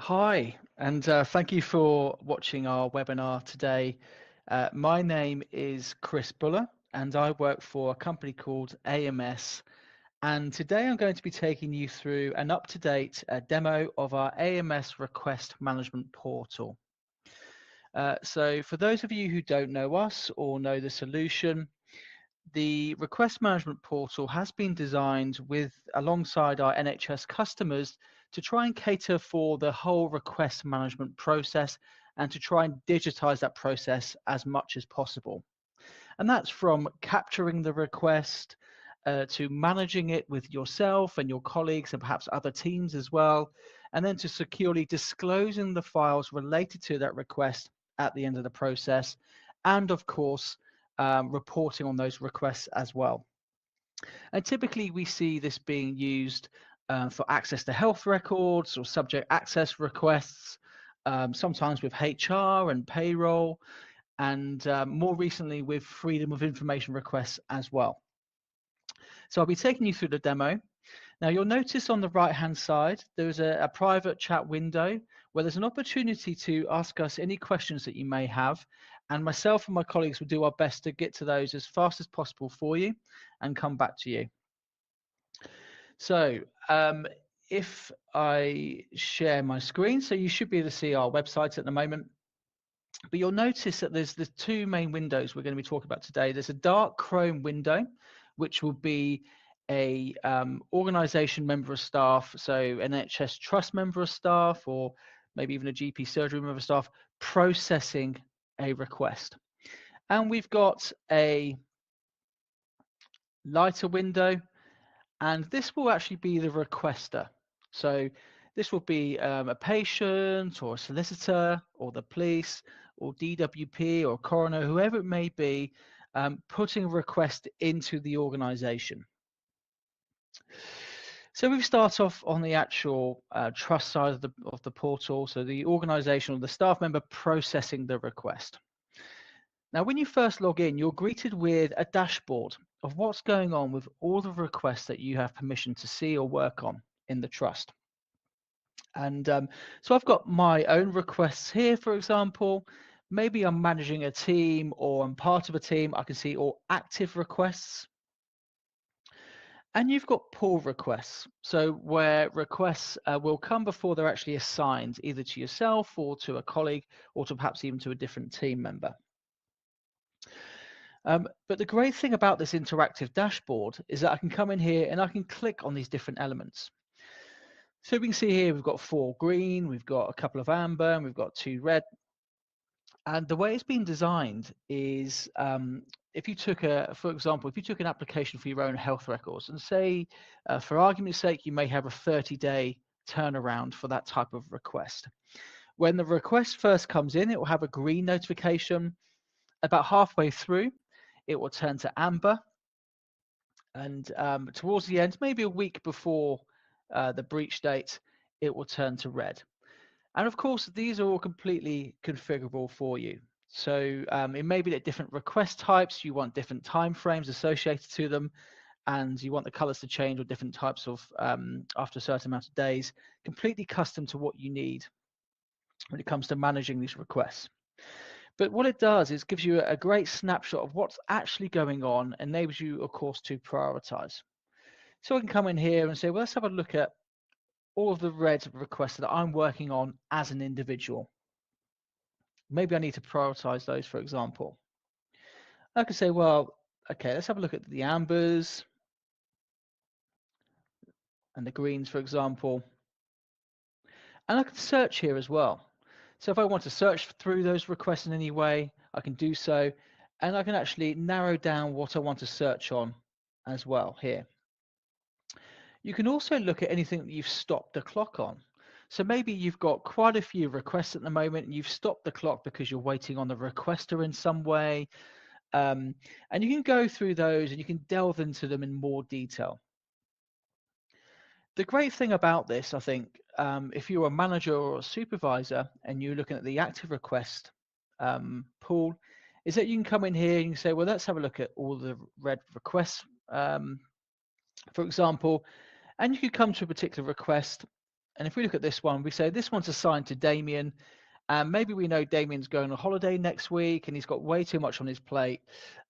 Hi, and thank you for watching our webinar today. My name is Chris Buller, and I work for a company called AMS. And today I'm going to be taking you through an up-to-date demo of our AMS Request Management Portal. So for those of you who don't know us or know the solution, the Request Management Portal has been designed alongside our NHS customers to try and cater for the whole request management process and to try and digitize that process as much as possible. And that's from capturing the request to managing it with yourself and your colleagues and perhaps other teams as well, and then to securely disclosing the files related to that request at the end of the process, and of course, reporting on those requests as well. And typically we see this being used for access to health records or subject access requests, sometimes with HR and payroll, and more recently with freedom of information requests as well. So I'll be taking you through the demo. Now you'll notice on the right hand side there's a private chat window where there's an opportunity to ask us any questions that you may have, and myself and my colleagues will do our best to get to those as fast as possible for you and come back to you. So if I share my screen, so you should be able to see our website at the moment, but you'll notice that there's the two main windows we're going to be talking about today. There's a dark Chrome window, which will be a organization member of staff, so NHS Trust member of staff, or maybe even a GP surgery member of staff, processing a request. And we've got a lighter window, and this will actually be the requester. So this will be a patient or a solicitor or the police or DWP or coroner, whoever it may be, putting a request into the organization. So we start off on the actual trust side of the portal, so the organization or the staff member processing the request. Now, when you first log in, you're greeted with a dashboard of what's going on with all the requests that you have permission to see or work on in the trust. And so I've got my own requests here, for example. Maybe I'm managing a team or I'm part of a team. I can see all active requests. And you've got pull requests, so where requests will come before they're actually assigned either to yourself or to a colleague or to perhaps even to a different team member. But the great thing about this interactive dashboard is that I can come in here and I can click on these different elements. So we can see here we've got 4 green, we've got a couple of amber, and we've got 2 red. And the way it's been designed is if you took for example, if you took an application for your own health records and say, for argument's sake, you may have a 30-day turnaround for that type of request. When the request first comes in, it will have a green notification. About halfway through, it will turn to amber. And towards the end, maybe a week before the breach date, it will turn to red. And of course, these are all completely configurable for you. So it may be that different request types, you want different time frames associated to them, and you want the colors to change or different types of after a certain amount of days, completely custom to what you need when it comes to managing these requests. But what it does is gives you a great snapshot of what's actually going on, enables you, of course, to prioritize. So I can come in here and say, well, let's have a look at all of the red requests that I'm working on as an individual. Maybe I need to prioritize those, for example. I could say, well, okay, let's have a look at the ambers and the greens, for example. And I can search here as well. So if I want to search through those requests in any way, I can do so. And I can actually narrow down what I want to search on as well here. You can also look at anything that you've stopped the clock on. So maybe you've got quite a few requests at the moment and you've stopped the clock because you're waiting on the requester in some way. And you can go through those and you can delve into them in more detail. The great thing about this, I think, if you're a manager or a supervisor and you're looking at the active request pool, is that you can come in here and you can say, well, let's have a look at all the red requests, for example, and you could come to a particular request And if we look at this one, we say this one's assigned to Damien. And maybe we know Damien's going on holiday next week and he's got way too much on his plate.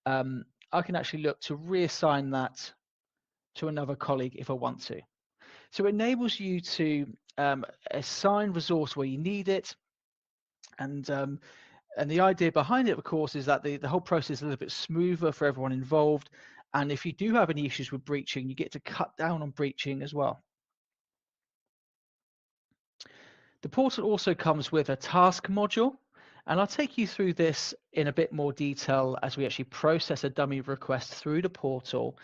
I can actually look to reassign that to another colleague if I want to. So it enables you to assign resource where you need it. And the idea behind it, of course, is that the whole process is a little bit smoother for everyone involved. And if you do have any issues with breaching, you get to cut down on breaching as well. The portal also comes with a task module, and I'll take you through this in a bit more detail as we actually process a dummy request through the portal.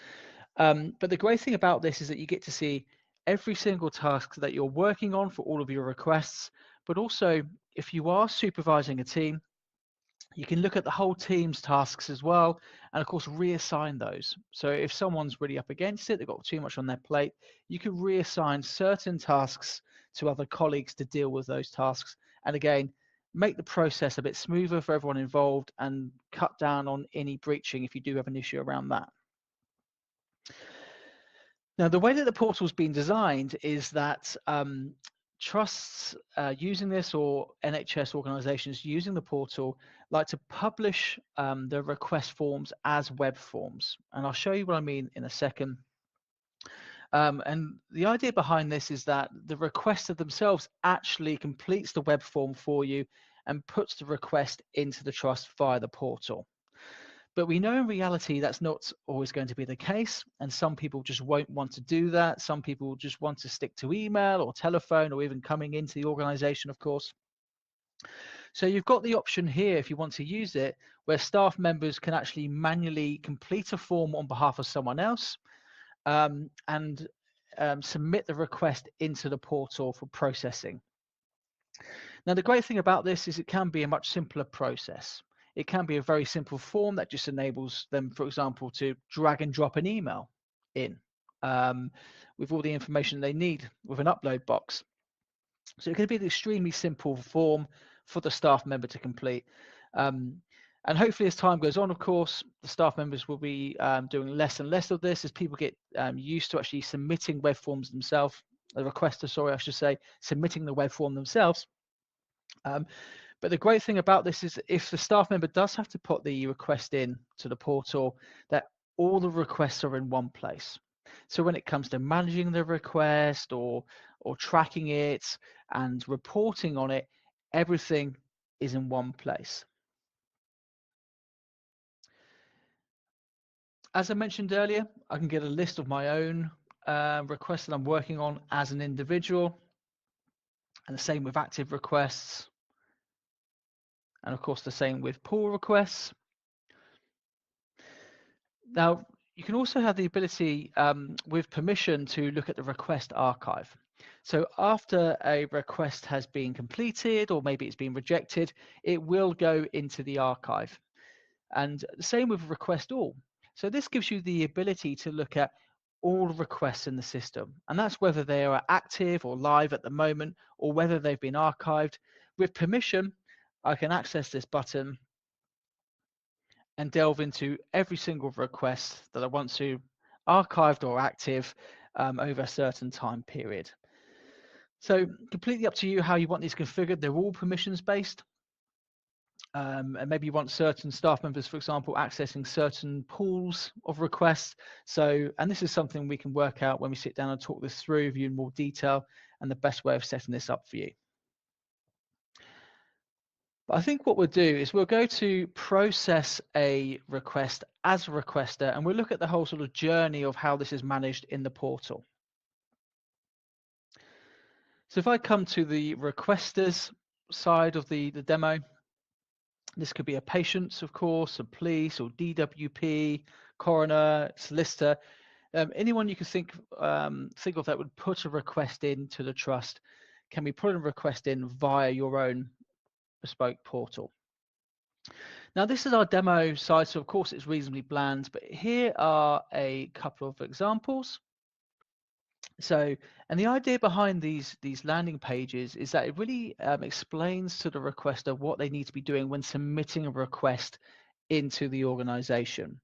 But the great thing about this is that you get to see every single task that you're working on for all of your requests, but also if you are supervising a team, you can look at the whole team's tasks as well, and of course reassign those. So if someone's really up against it, they've got too much on their plate, you can reassign certain tasks to other colleagues to deal with those tasks. And again, make the process a bit smoother for everyone involved and cut down on any breaching if you do have an issue around that. Now, the way that the portal's been designed is that trusts using this, or NHS organisations using the portal, like to publish the request forms as web forms. And I'll show you what I mean in a second. And the idea behind this is that the requester themselves actually completes the web form for you and puts the request into the trust via the portal. But we know in reality that's not always going to be the case, and some people just won't want to do that. Some people just want to stick to email or telephone or even coming into the organization, of course. So you've got the option here, if you want to use it, where staff members can actually manually complete a form on behalf of someone else and submit the request into the portal for processing. Now, the great thing about this is it can be a much simpler process. It can be a very simple form that just enables them, for example, to drag and drop an email in with all the information they need with an upload box. So it can be an extremely simple form for the staff member to complete. And hopefully as time goes on, of course, the staff members will be doing less and less of this as people get used to actually submitting web forms themselves, the requester, sorry, I should say, submitting the web form themselves. But the great thing about this is if the staff member does have to put the request in to the portal, that all the requests are in one place. So when it comes to managing the request or tracking it and reporting on it, everything is in one place. As I mentioned earlier, I can get a list of my own requests that I'm working on as an individual, and the same with active requests. And of course, the same with pull requests. Now, you can also have the ability with permission to look at the request archive. So after a request has been completed, or maybe it's been rejected, it will go into the archive. And the same with request all. So this gives you the ability to look at all requests in the system. And that's whether they are active or live at the moment, or whether they've been archived. With permission, I can access this button and delve into every single request that I want to archived or active over a certain time period. So completely up to you how you want these configured. They're all permissions based. And maybe you want certain staff members, for example, accessing certain pools of requests. So, and this is something we can work out when we sit down and talk this through with you in more detail and the best way of setting this up for you. But I think what we'll do is we'll go to process a request as a requester, and we'll look at the whole sort of journey of how this is managed in the portal. So if I come to the requesters side of the demo, this could be a patient, of course, a police or DWP, coroner, solicitor, anyone you can think of that would put a request into the trust can be put a request in via your own bespoke portal. Now, this is our demo side, so of course it's reasonably bland, but here are a couple of examples. So, and the idea behind these landing pages is that it really explains to the requester what they need to be doing when submitting a request into the organization.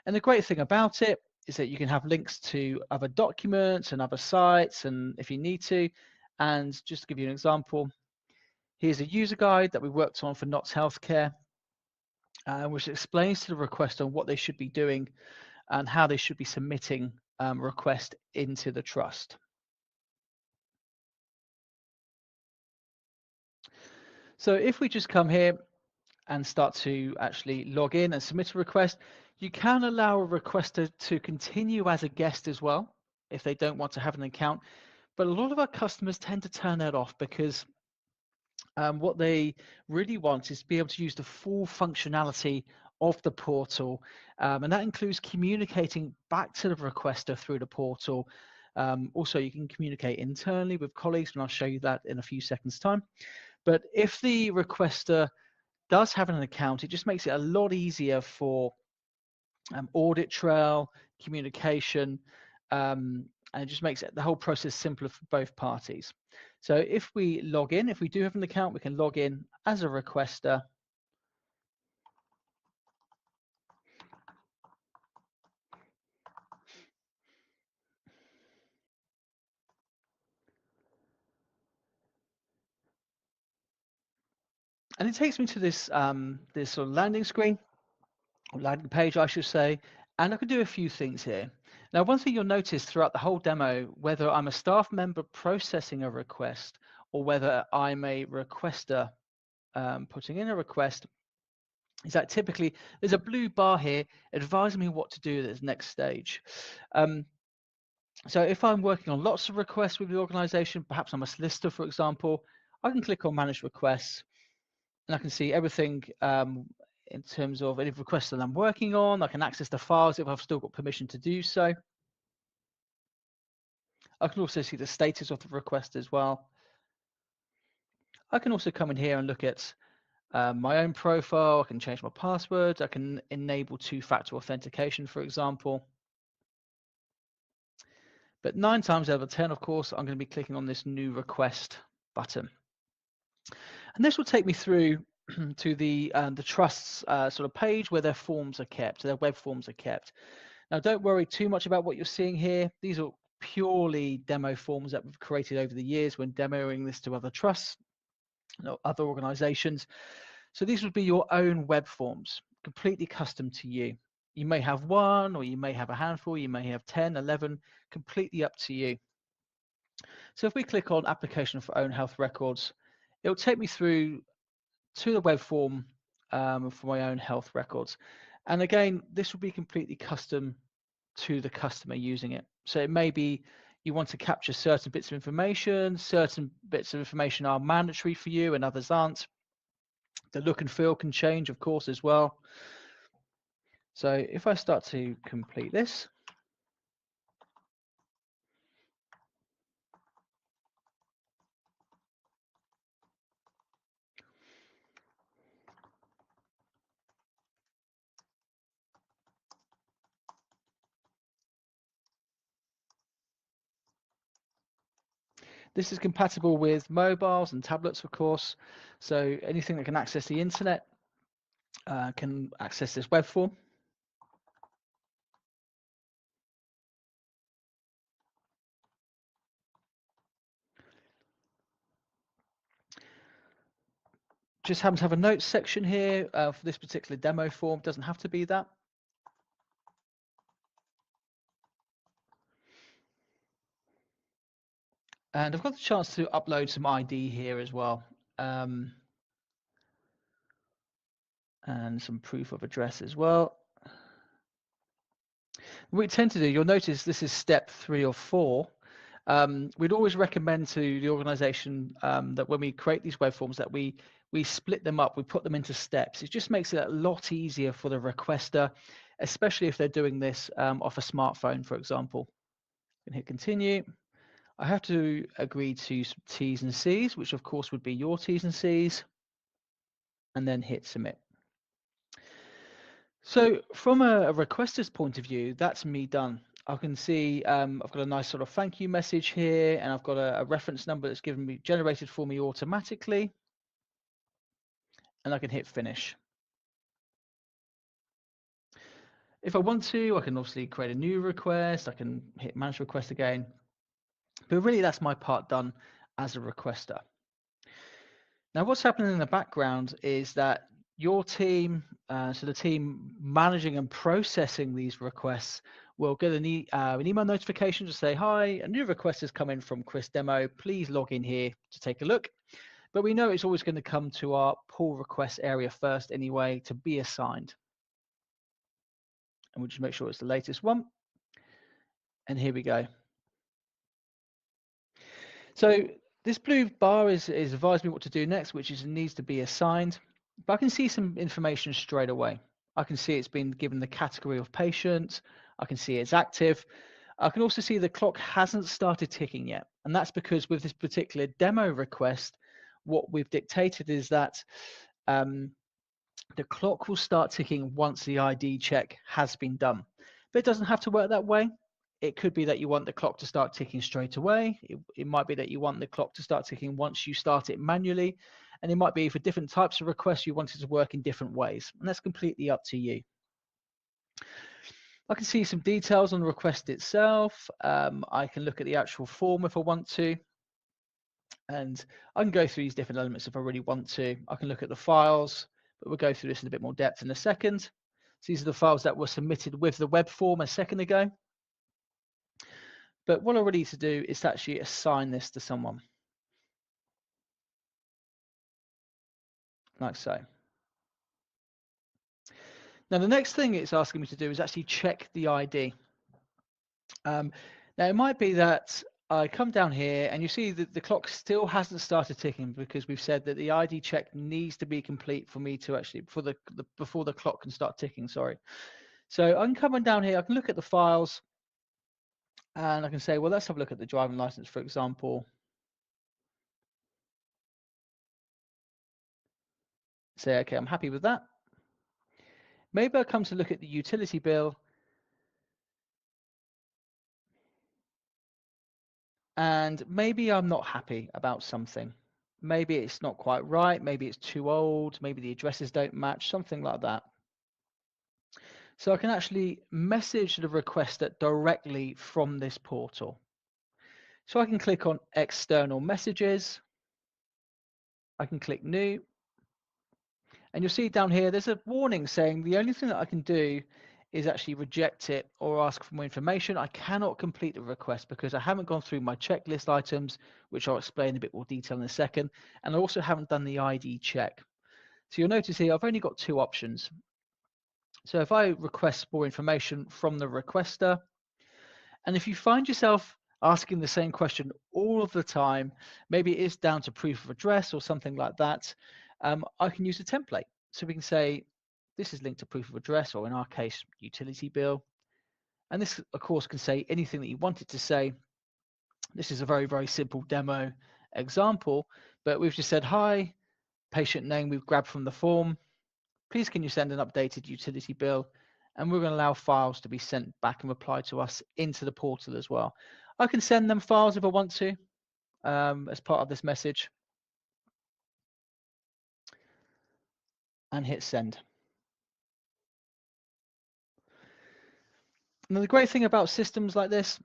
And the great thing about it is that you can have links to other documents and other sites, and if you need to, And just to give you an example, here's a user guide that we worked on for NOTS Healthcare, which explains to the requester what they should be doing and how they should be submitting a request into the trust. So if we just come here and start to actually log in and submit a request, you can allow a requester to continue as a guest as well if they don't want to have an account. But a lot of our customers tend to turn that off because what they really want is to be able to use the full functionality of the portal. And that includes communicating back to the requester through the portal. Also, you can communicate internally with colleagues, and I'll show you that in a few seconds' time. But if the requester does have an account, it just makes it a lot easier for audit trail, communication, and it just makes it, the whole process simpler for both parties. So if we log in, if we do have an account, we can log in as a requester. And it takes me to this, this sort of landing screen, or landing page, I should say, and I can do a few things here. Now, one thing you'll notice throughout the whole demo, whether I'm a staff member processing a request or whether I'm a requester putting in a request, is that typically there's a blue bar here advising me what to do at this next stage. So if I'm working on lots of requests with the organization, perhaps I'm a solicitor, for example, I can click on Manage Requests, and I can see everything in terms of any requests that I'm working on. I can access the files if I've still got permission to do so. I can also see the status of the request as well. I can also come in here and look at my own profile. I can change my passwords. I can enable two-factor authentication, for example. But 9 times out of 10, of course, I'm going to be clicking on this new request button. And this will take me through to the trust's sort of page where their forms are kept, their web forms are kept. Now, don't worry too much about what you're seeing here. These are purely demo forms that we've created over the years when demoing this to other trusts, other organizations. So these would be your own web forms, completely custom to you. You may have one, or you may have a handful, you may have 10, 11, completely up to you. So if we click on application for own health records, it'll take me through to the web form for my own health records. And again, this will be completely custom to the customer using it. So it may be you want to capture certain bits of information are mandatory for you and others aren't. The look and feel can change, of course, as well. So if I start to complete this, this is compatible with mobiles and tablets, of course. So anything that can access the internet can access this web form. Just happen to have a notes section here for this particular demo form. Doesn't have to be that. And I've got the chance to upload some ID here as well. And some proof of address as well. What we tend to do, you'll notice this is step 3 or 4. We'd always recommend to the organization that when we create these web forms that we split them up, we put them into steps. It just makes it a lot easier for the requester, especially if they're doing this off a smartphone, for example. And hit continue. I have to agree to some T's and C's, which of course would be your T's and C's, and then hit submit. So from a requester's point of view, that's me done. I can see I've got a nice sort of thank you message here, and I've got a reference number that's generated for me automatically, and I can hit finish. If I want to, I can obviously create a new request. I can hit manage request again. But really, that's my part done. as a requester. Now, what's happening in the background is that your team, so the team managing and processing these requests, will get an email notification to say, hi, a new request has come in from Chris Demo. Please log in here to take a look. But we know it's always going to come to our pull request area first anyway to be assigned. And we'll just make sure it's the latest one. And here we go. So this blue bar is advising me what to do next, which is it needs to be assigned. But I can see some information straight away. I can see it's been given the category of patient. I can see it's active. I can also see the clock hasn't started ticking yet. And that's because with this particular demo request, what we've dictated is that the clock will start ticking once the ID check has been done. But it doesn't have to work that way. It could be that you want the clock to start ticking straight away. It might be that you want the clock to start ticking once you start it manually. And it might be for different types of requests, you want it to work in different ways. And that's completely up to you. I can see some details on the request itself. I can look at the actual form if I want to. And I can go through these different elements if I really want to. I can look at the files, but we'll go through this in a bit more depth in a second. So these are the files that were submitted with the web form a second ago. But what I really need to do is to actually assign this to someone. Like so. Now, the next thing it's asking me to do is actually check the ID. Now, it might be that I come down here and you see that the clock still hasn't started ticking because we've said that the ID check needs to be complete for me to actually, before the clock can start ticking, sorry. So I can come on down here, I can look at the files and I can say, well, let's have a look at the driving license, for example. Say, okay, I'm happy with that. Maybe I come to look at the utility bill and maybe I'm not happy about something. Maybe it's not quite right. Maybe it's too old. Maybe the addresses don't match, something like that. So I can actually message the requester directly from this portal. So I can click on external messages. I can click new. And you'll see down here, there's a warning saying the only thing that I can do is actually reject it or ask for more information. I cannot complete the request because I haven't gone through my checklist items, which I'll explain in a bit more detail in a second. And I also haven't done the ID check. So you'll notice here, I've only got two options. So if I request more information from the requester, and if you find yourself asking the same question all of the time, maybe it is down to proof of address or something like that, I can use a template. So we can say, this is linked to proof of address, or in our case, utility bill. And this, of course, can say anything that you want it to say. This is a very, very simple demo example, but we've just said, hi, patient name we've grabbed from the form. Please can you send an updated utility bill? And we're going to allow files to be sent back and reply to us into the portal as well. I can send them files if I want to as part of this message and hit send. Now, the great thing about systems like this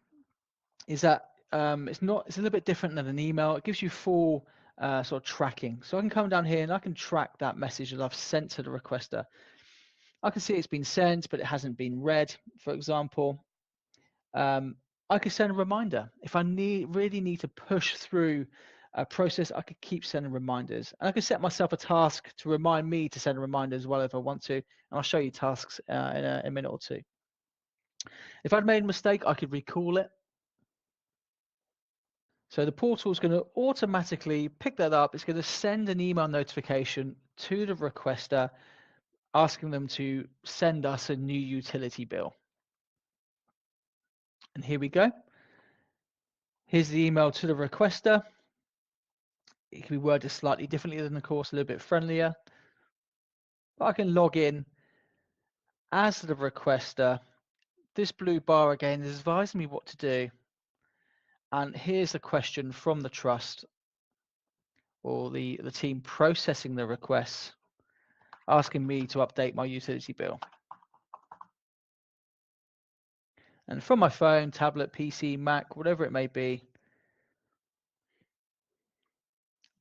is that it's a little bit different than an email. It gives you full sort of tracking. So I can come down here and I can track that message that I've sent to the requester. I can see it's been sent, but it hasn't been read, for example. I could send a reminder. If I really need to push through a process, I could keep sending reminders. And I could set myself a task to remind me to send a reminder as well if I want to. And I'll show you tasks in a minute or two. If I'd made a mistake, I could recall it. So the portal is going to automatically pick that up. It's going to send an email notification to the requester asking them to send us a new utility bill. And here we go. Here's the email to the requester. It can be worded slightly differently than the course, a little bit friendlier. But I can log in as the requester. This blue bar again is advising me what to do. And here's a question from the trust or the team processing the requests, asking me to update my utility bill. And from my phone, tablet, PC, Mac, whatever it may be,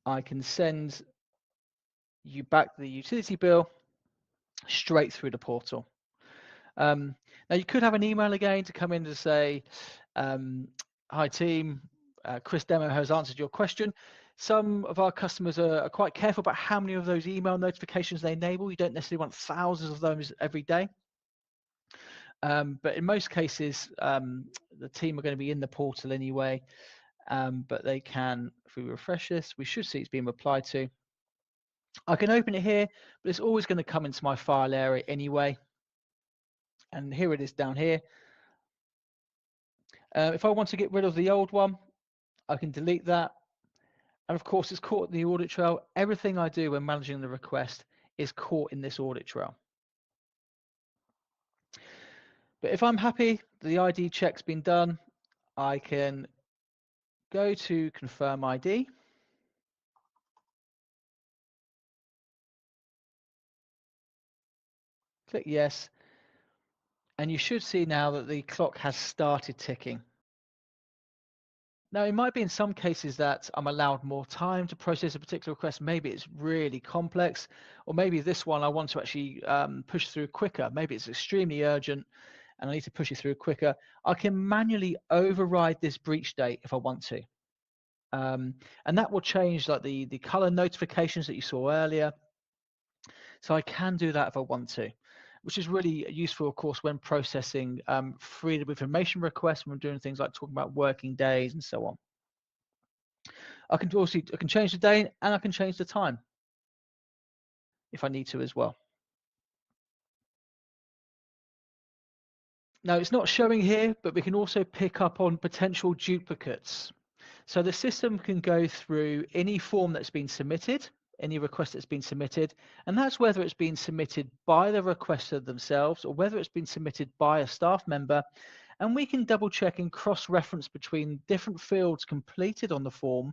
I can send you back the utility bill straight through the portal. Now you could have an email again to come in to say, hi team, Chris Demo has answered your question. Some of our customers are quite careful about how many of those email notifications they enable. You don't necessarily want thousands of those every day. But in most cases, the team are going to be in the portal anyway, but they can, if we refresh this, we should see it's being replied to. I can open it here, but it's always going to come into my file area anyway. And here it is down here. If I want to get rid of the old one, I can delete that. And of course, it's caught in the audit trail. Everything I do when managing the request is caught in this audit trail. But if I'm happy, the ID check's been done, I can go to confirm ID. Click yes. And you should see now that the clock has started ticking. Now, it might be in some cases that I'm allowed more time to process a particular request. Maybe it's really complex, or maybe this one I want to actually push through quicker. Maybe it's extremely urgent and I need to push it through quicker. I can manually override this breach date if I want to. And that will change like the color notifications that you saw earlier. So I can do that if I want to, which is really useful, of course, when processing freedom of information requests, when doing things like talking about working days and so on. I can change the day and I can change the time if I need to as well. Now, it's not showing here, but we can also pick up on potential duplicates. So the system can go through any form that's been submitted, any request that's been submitted, and that's whether it's been submitted by the requester themselves or whether it's been submitted by a staff member. And we can double check and cross-reference between different fields completed on the form.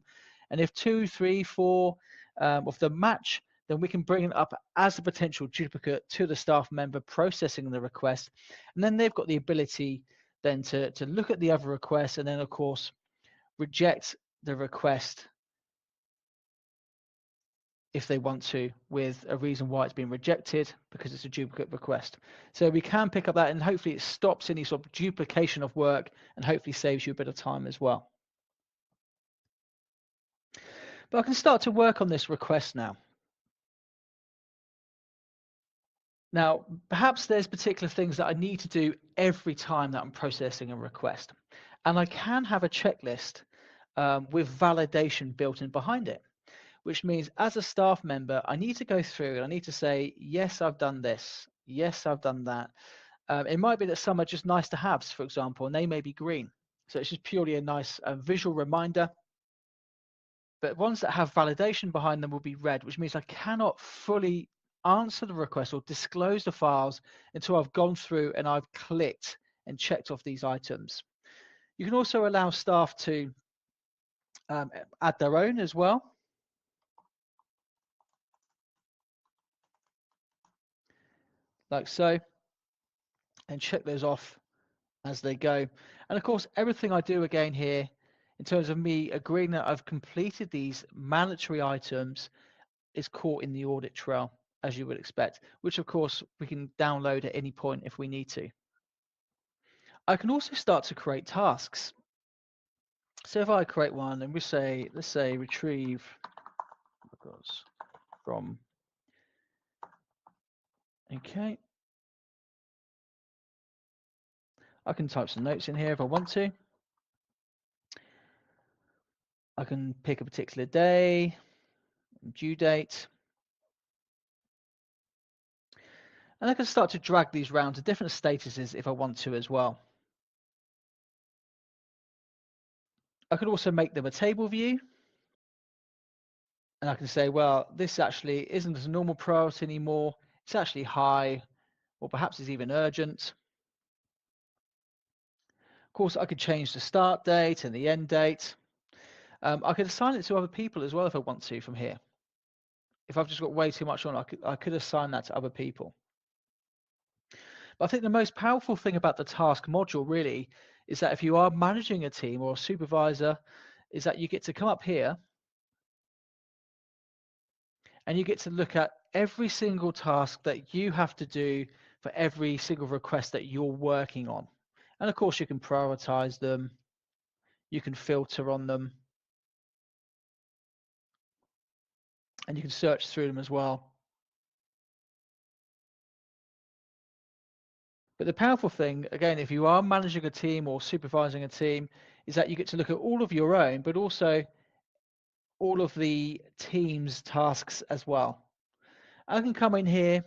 And if 2, 3, 4 of them match, then we can bring it up as a potential duplicate to the staff member processing the request. And then they've got the ability then to look at the other requests and then, of course, reject the request if they want to, with a reason why it's been rejected, because it's a duplicate request. So we can pick up that, and hopefully it stops any sort of duplication of work and hopefully saves you a bit of time as well. But I can start to work on this request now. Now, perhaps there's particular things that I need to do every time that I'm processing a request. And I can have a checklist with validation built in behind it, which means as a staff member, I need to go through and I need to say, yes, I've done this. Yes, I've done that. It might be that some are just nice to haves, for example, and they may be green. So it's just purely a nice visual reminder. But ones that have validation behind them will be red, which means I cannot fully answer the request or disclose the files until I've gone through and I've clicked and checked off these items. You can also allow staff to add their own as well. Like so, and check those off as they go. And of course, everything I do again here, in terms of me agreeing that I've completed these mandatory items, is caught in the audit trail, as you would expect, which of course we can download at any point if we need to. I can also start to create tasks. So if I create one and let's say retrieve records from, okay. I can type some notes in here if I want to. I can pick a particular day, due date. And I can start to drag these around to different statuses if I want to as well. I could also make them a table view. And I can say, well, this actually isn't a normal priority anymore. It's actually high, or perhaps it's even urgent. Of course, I could change the start date and the end date. I could assign it to other people as well if I want to from here. If I've just got way too much on, I could assign that to other people. But I think the most powerful thing about the task module really is that if you are managing a team or a supervisor, is that you get to come up here and you get to look at every single task that you have to do for every single request that you're working on. And of course, you can prioritize them, you can filter on them, and you can search through them as well. But the powerful thing, again, if you are managing a team or supervising a team, is that you get to look at all of your own, but also all of the team's tasks as well. I can come in here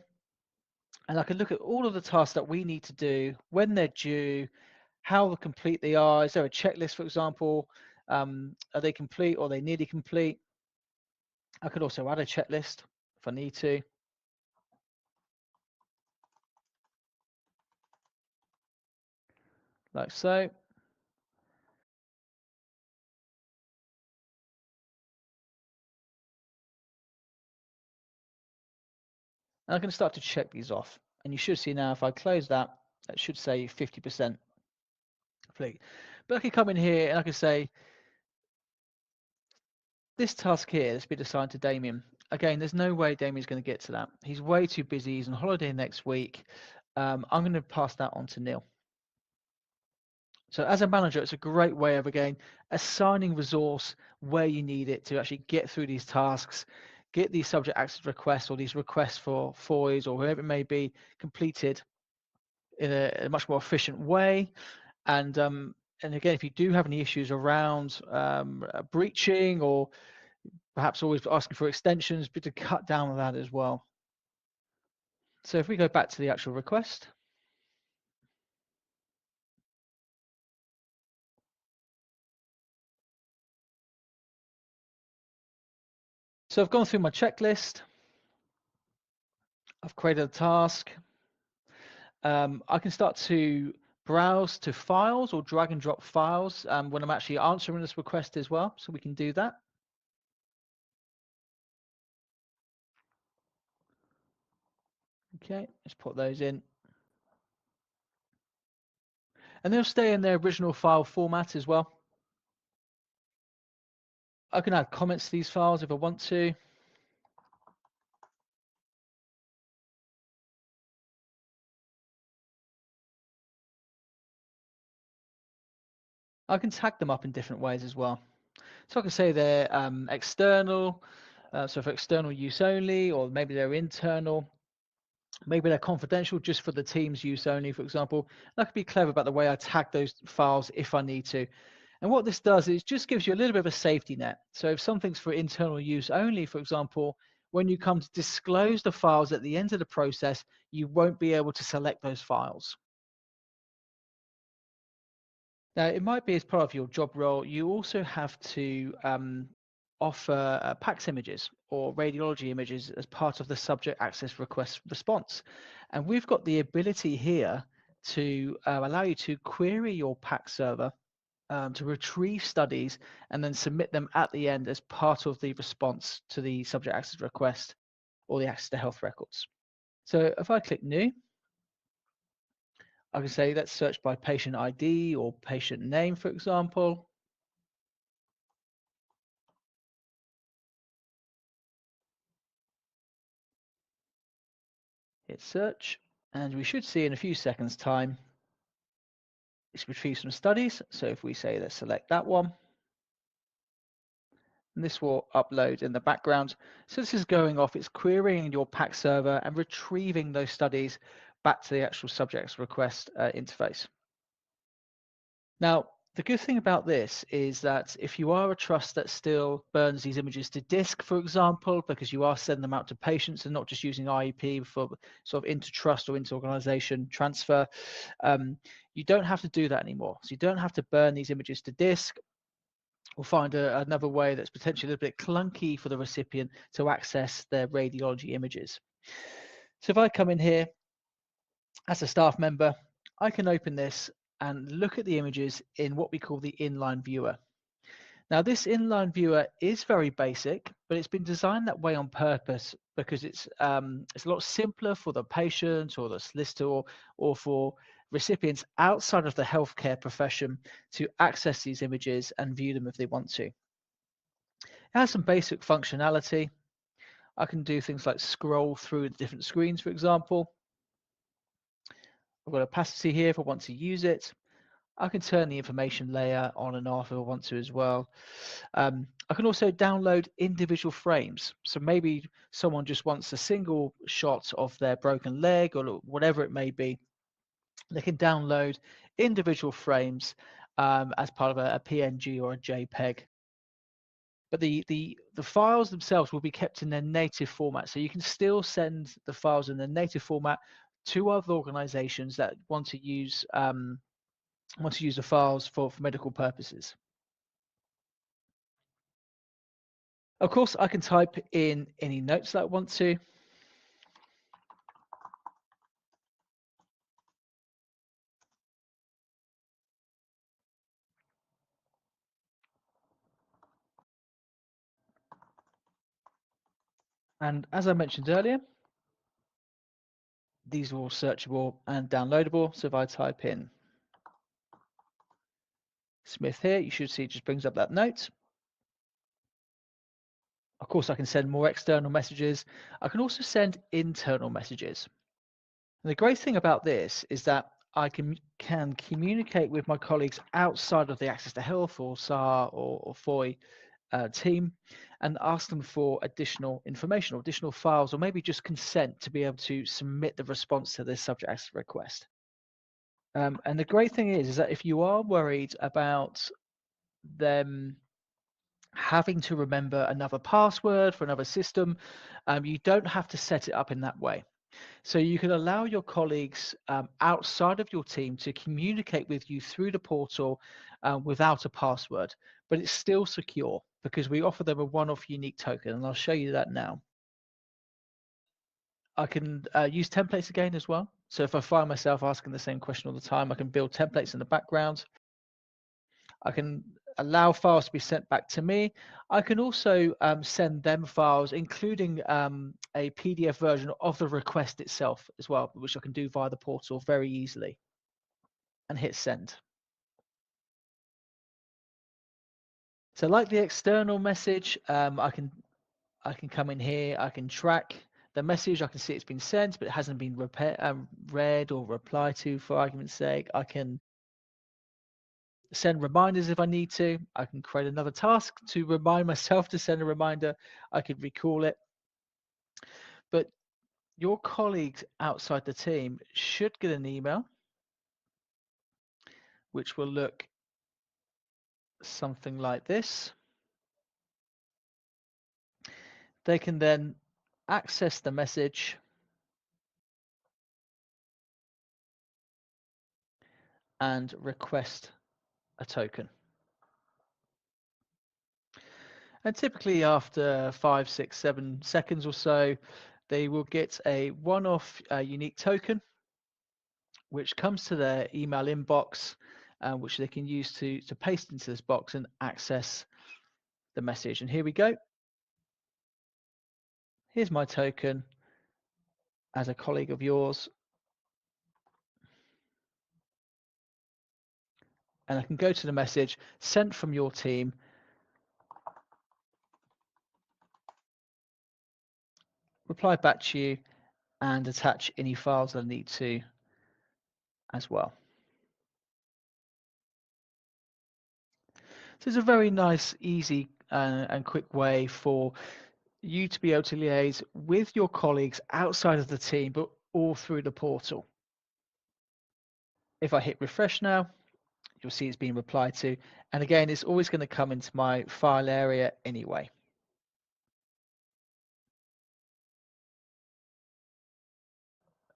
and I can look at all of the tasks that we need to do, when they're due, how complete they are. Is there a checklist, for example? Are they complete or are they nearly complete? I could also add a checklist if I need to. Like so. And I can start to check these off. And you should see now, if I close that, that should say 50% complete. But I can come in here and I can say, this task here has been assigned to Damien. Again, there's no way Damien's going to get to that. He's way too busy. He's on holiday next week. I'm going to pass that on to Neil. So as a manager, it's a great way of, again, assigning resource where you need it to actually get through these tasks, get these subject access requests or these requests for FOIs or whatever it may be completed in a much more efficient way. And again, if you do have any issues around breaching or perhaps always asking for extensions, but to cut down on that as well. So if we go back to the actual request, so I've gone through my checklist, I've created a task. I can start to browse to files or drag and drop files when I'm actually answering this request as well, so we can do that. Okay, let's put those in. And they'll stay in their original file format as well. I can add comments to these files if I want to. I can tag them up in different ways as well. So I can say they're external, so for external use only, or maybe they're internal. Maybe they're confidential just for the team's use only, for example. And I could be clever about the way I tag those files if I need to. And what this does is just gives you a little bit of a safety net. So if something's for internal use only, for example, when you come to disclose the files at the end of the process, you won't be able to select those files. Now, it might be as part of your job role, you also have to offer PACS images or radiology images as part of the subject access request response. And we've got the ability here to allow you to query your PACS server to retrieve studies and then submit them at the end as part of the response to the subject access request or the access to health records. So if I click new, I can say let's search by patient ID or patient name, for example. Hit search, and we should see in a few seconds time it's retrieved some studies. So if we say let's select that one, and this will upload in the background. So this is going off, it's querying your PACS server and retrieving those studies back to the actual subject's request interface. Now, the good thing about this is that if you are a trust that still burns these images to disk, for example, because you are sending them out to patients and not just using IEP for sort of inter-trust or inter-organization transfer, you don't have to do that anymore. So you don't have to burn these images to disk or find another way that's potentially a little bit clunky for the recipient to access their radiology images. So if I come in here as a staff member, I can open this and look at the images in what we call the inline viewer. Now, this inline viewer is very basic, but it's been designed that way on purpose because it's a lot simpler for the patient or the solicitor or for recipients outside of the healthcare profession to access these images and view them if they want to. It has some basic functionality. I can do things like scroll through the different screens, for example. I've got opacity here if I want to use it. I can turn the information layer on and off if I want to as well. I can also download individual frames. So maybe someone just wants a single shot of their broken leg or whatever it may be. They can download individual frames as part of a PNG or a JPEG. But the files themselves will be kept in their native format. So you can still send the files in their native format to other organizations that want to use the files for medical purposes. Of course, I can type in any notes that I want to. And as I mentioned earlier, these are all searchable and downloadable. So if I type in Smith here, you should see it just brings up that note. Of course, I can send more external messages. I can also send internal messages. And the great thing about this is that I can communicate with my colleagues outside of the Access to Health or SAR or FOI team and ask them for additional information or additional files or maybe just consent to be able to submit the response to this subject access request. And the great thing is that if you are worried about them having to remember another password for another system, you don't have to set it up in that way. So you can allow your colleagues outside of your team to communicate with you through the portal without a password, but it's still secure because we offer them a one-off unique token, and I'll show you that now. I can use templates again as well. So if I find myself asking the same question all the time, I can build templates in the background. I can allow files to be sent back to me. I can also send them files, including a PDF version of the request itself as well, which I can do via the portal very easily and hit send. So like the external message, I can come in here, I can track the message, I can see it's been sent, but it hasn't been read or replied to for argument's sake. I can send reminders if I need to. I can create another task to remind myself to send a reminder. I could recall it. But your colleagues outside the team should get an email which will look something like this. They can then access the message and request a token. And typically after 5, 6, 7 seconds or so, they will get a one-off unique token, which comes to their email inbox, which they can use to paste into this box and access the message. And here we go. Here's my token as a colleague of yours. And I can go to the message sent from your team, reply back to you, and attach any files I need to as well. So it's a very nice, easy, and quick way for you to be able to liaise with your colleagues outside of the team, but all through the portal. If I hit refresh now, you'll see it's being replied to. And again, it's always going to come into my file area anyway.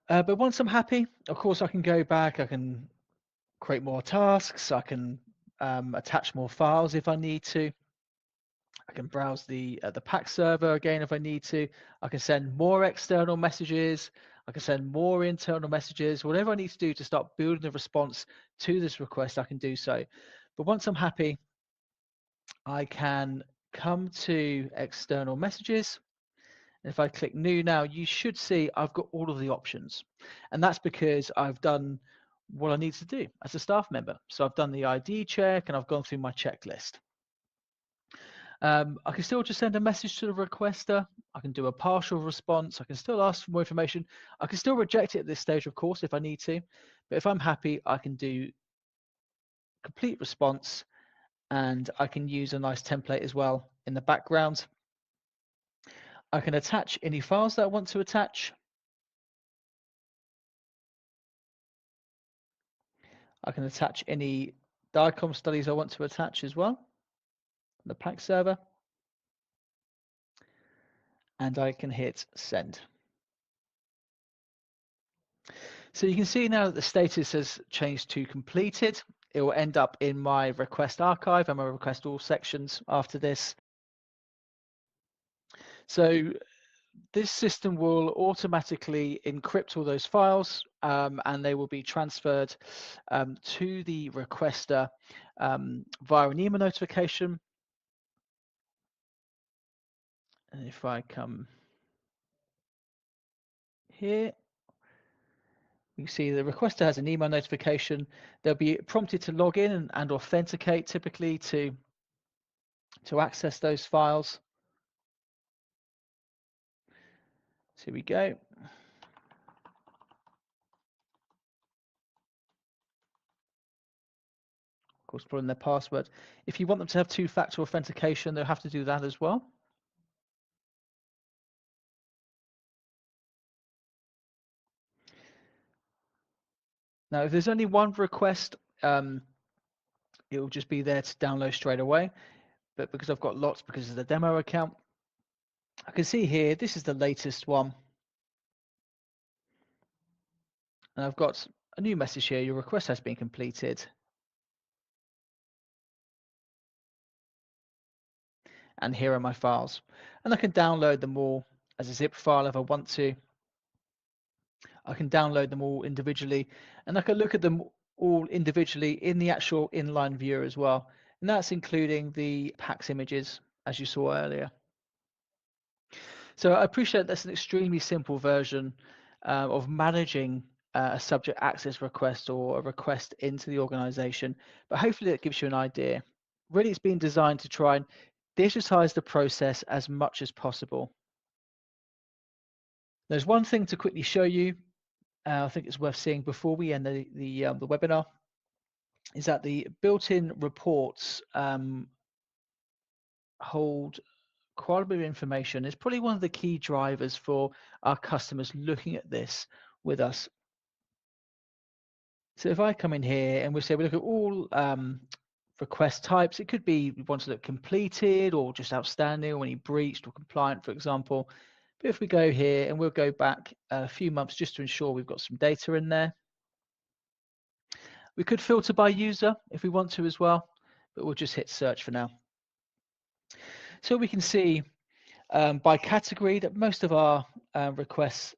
But once I'm happy, of course, I can go back, I can create more tasks, I can attach more files if I need to. I can browse the pack server again if I need to. I can send more external messages. I can send more internal messages. Whatever I need to do to start building a response to this request, I can do so. But once I'm happy, I can come to external messages. If I click new now, you should see I've got all of the options. And that's because I've done what I need to do as a staff member. So I've done the ID check and I've gone through my checklist. I can still just send a message to the requester. I can do a partial response. I can still ask for more information. I can still reject it at this stage, of course, if I need to. But if I'm happy, I can do complete response, and I can use a nice template as well in the background. I can attach any files that I want to attach. I can attach any DICOM studies I want to attach as well, the Pack server, and I can hit send. So you can see now that the status has changed to completed. It will end up in my request archive and my request all sections after this. So this system will automatically encrypt all those files, and they will be transferred to the requester via an email notification. And if I come here, you can see the requester has an email notification. They'll be prompted to log in and authenticate typically to access those files. So here we go. Of course, put in their password. If you want them to have two-factor authentication, they'll have to do that as well. Now, if there's only one request, it will just be there to download straight away. But because I've got lots, because of the demo account, I can see here, this is the latest one. And I've got a new message here. Your request has been completed. And here are my files. And I can download them all as a zip file if I want to. I can download them all individually, and I can look at them all individually in the actual inline viewer as well. And that's including the PACS images, as you saw earlier. So I appreciate that's an extremely simple version of managing a subject access request or a request into the organization, but hopefully that gives you an idea. Really, it's been designed to try and digitize the process as much as possible. There's one thing to quickly show you. I think it's worth seeing before we end the webinar, is that the built-in reports hold quite a bit of information. It's probably one of the key drivers for our customers looking at this with us. So if I come in here and we say we look at all request types, it could be we want to look completed or just outstanding or any breached or compliant, for example. But if we go here and we'll go back a few months just to ensure we've got some data in there. We could filter by user if we want to as well, but we'll just hit search for now. So we can see by category that most of our requests,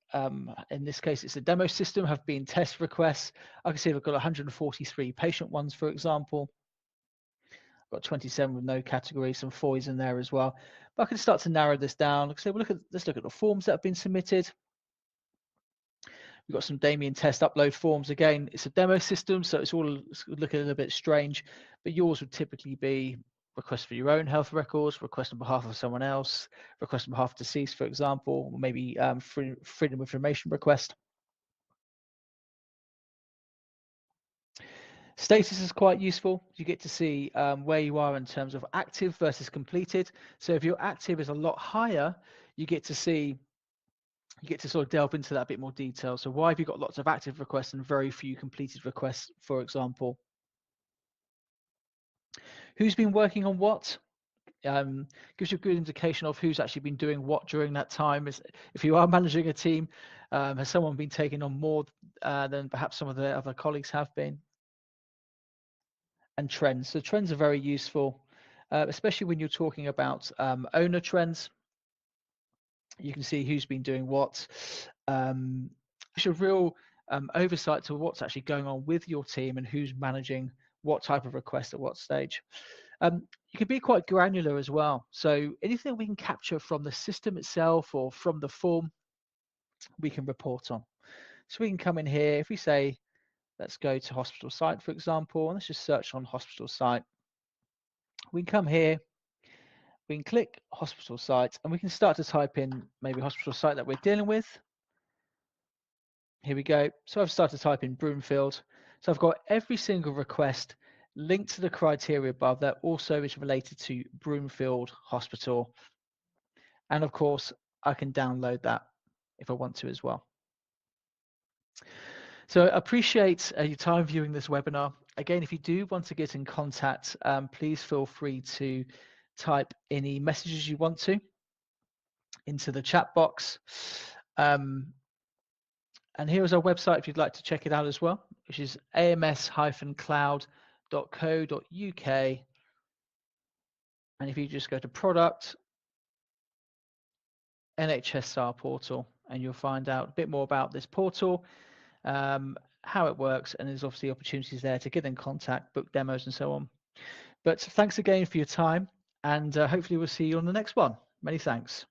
in this case it's a demo system, have been test requests. I can see we've got 143 patient ones, for example. I've got 27 with no category, some FOIs in there as well. But I can start to narrow this down. So we'll let's look at the forms that have been submitted. We've got some Damien test upload forms. Again, it's a demo system, so it's looking a little bit strange, but yours would typically be request for your own health records, request on behalf of someone else, request on behalf of deceased, for example, or maybe freedom of information request. Status is quite useful. You get to see where you are in terms of active versus completed. So if your active is a lot higher, you get to sort of delve into that a bit more detail. So why have you got lots of active requests and very few completed requests, for example? Who's been working on what? Gives you a good indication of who's actually been doing what during that time. If you are managing a team, has someone been taking on more than perhaps some of the other colleagues have been? And trends. So trends are very useful, especially when you're talking about owner trends. You can see who's been doing what. It's a real oversight to what's actually going on with your team and who's managing what type of request at what stage. You can be quite granular as well. So anything we can capture from the system itself or from the form, we can report on. So we can come in here. If we say, let's go to hospital site, for example, and let's just search on hospital site. We can come here we can click hospital site and we can start to type in maybe hospital site that we're dealing with. Here we go. So I've started to type in Broomfield. So I've got every single request linked to the criteria above that also is related to Broomfield Hospital. And of course, I can download that if I want to as well. So I appreciate your time viewing this webinar. Again, if you do want to get in contact, please feel free to type any messages you want to into the chat box. And here is our website if you'd like to check it out as well, which is ams-cloud.co.uk. And if you just go to product, NHS SAR portal, and you'll find out a bit more about this portal, how it works, and there's obviously opportunities there to get in contact, book demos and so on. But thanks again for your time, and hopefully we'll see you on the next one. Many thanks.